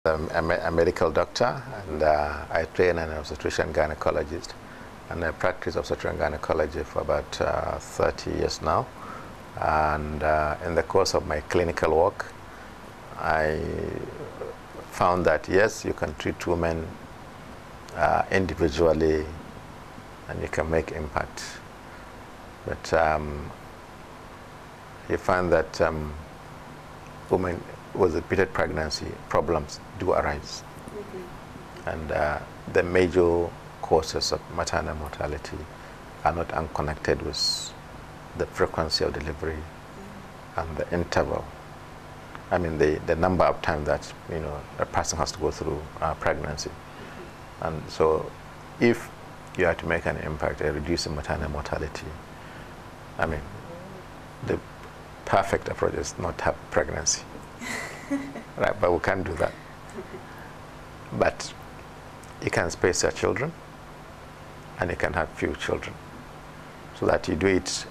I'm a medical doctor, and I train an obstetrician gynecologist, and I practice obstetrician gynecology for about 30 years now. And in the course of my clinical work, I found that yes, you can treat women individually, and you can make impact. But you find that women with repeated pregnancy problems do arise. And the major causes of maternal mortality are not unconnected with the frequency of delivery and the interval. I mean, the number of times that a person has to go through pregnancy. And so if you are to make an impact in reducing maternal mortality, I mean, the perfect approach is not to have pregnancy. Right, but we can't do that. But you can space your children, and you can have few children, so that you do it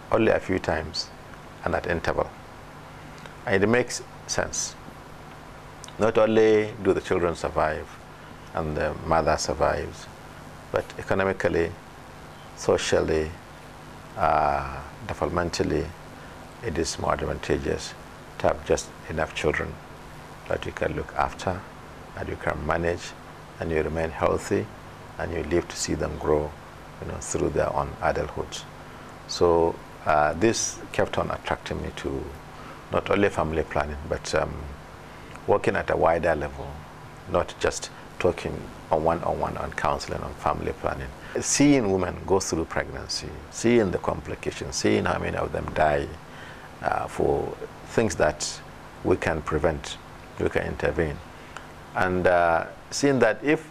only a few times and at interval. And it makes sense. Not only do the children survive and the mother survives, but economically, socially, developmentally, it is more advantageous to have just enough children that you can look after, and you can manage, and you remain healthy, and you live to see them grow, through their own adulthood. So this kept on attracting me to not only family planning, but working at a wider level, not just talking on counseling on family planning. Seeing women go through pregnancy, seeing the complications, seeing how many of them die for things that we can prevent, we can intervene, and seeing that did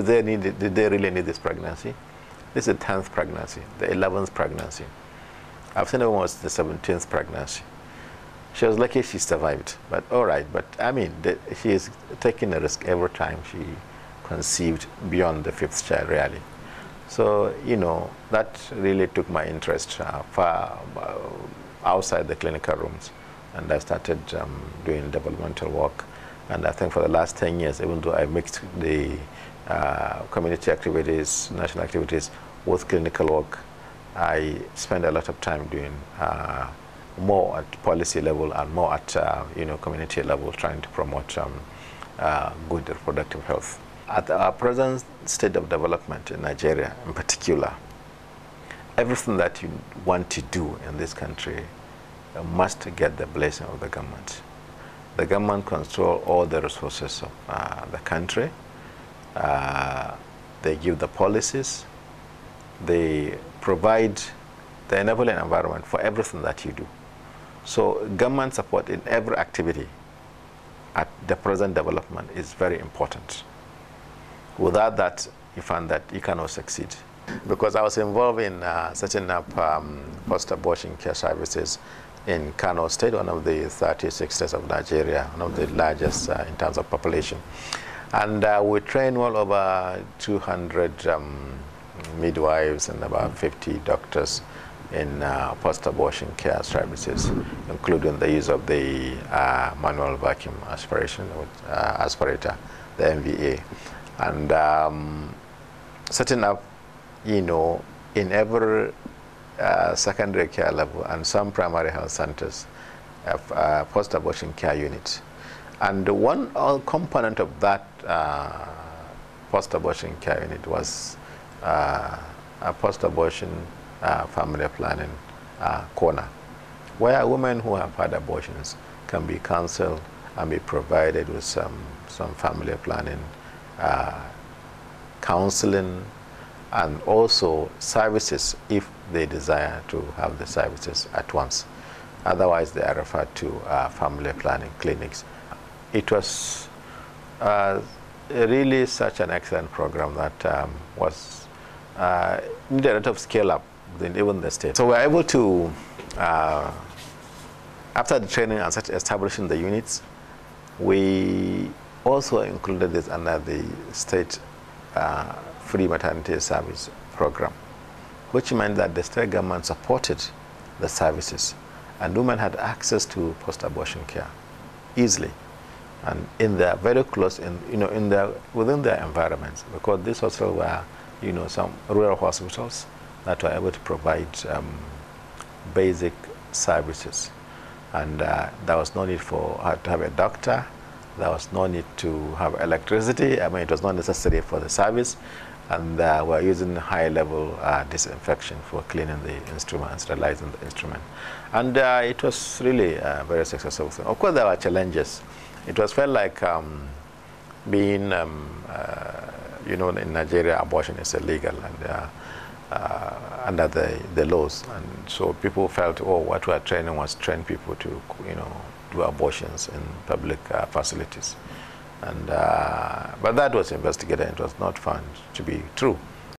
they really need this pregnancy? This is the 10th pregnancy, the 11th pregnancy. I've seen almost the 17th pregnancy. She was lucky she survived, but all right. But I mean, she is taking a risk every time she conceived beyond the 5th child, really. So, that really took my interest far outside the clinical rooms. And I started doing developmental work. And I think for the last 10 years, even though I mixed the community activities, national activities with clinical work, I spend a lot of time doing more at policy level and more at community level, trying to promote good reproductive health. At our present state of development in Nigeria in particular, everything that you want to do in this country must get the blessing of the government. The government controls all the resources of the country. They give the policies. They provide the enabling environment for everything that you do. So government support in every activity at the present development is very important. Without that, you find that you cannot succeed. Because I was involved in setting up post-abortion care services in Kano State, one of the 36 states of Nigeria, one of the largest in terms of population. And we train well over 200 midwives and about 50 doctors in post-abortion care services, including the use of the manual vacuum aspirator, the MVA. And setting up, in every secondary care level and some primary health centers have post-abortion care units. And one component of that post-abortion care unit was a post-abortion family planning corner, where women who have had abortions can be counseled and be provided with some family planning counseling, and also services if they desire to have the services at once. Otherwise, they are referred to family planning clinics. It was really such an excellent program that needed a lot of scale up within even the state. So we were able to, after the training and establishing the units, we also included this under the state free maternity service program, which meant that the state government supported the services, and women had access to post-abortion care easily. and in their very close, in their within their environments, because these hospitals were, some rural hospitals that were able to provide basic services, and there was no need for her to have a doctor. There was no need to have electricity. I mean, it was not necessary for the service, and we're using high-level disinfection for cleaning the instrument and sterilizing the instrument, and it was really a very successful thing. Of course, there were challenges. It was felt like being, in Nigeria, abortion is illegal and under the laws, and so people felt, oh, what we are training was train people to, do abortions in public facilities, and but that was investigated. It was not found to be true.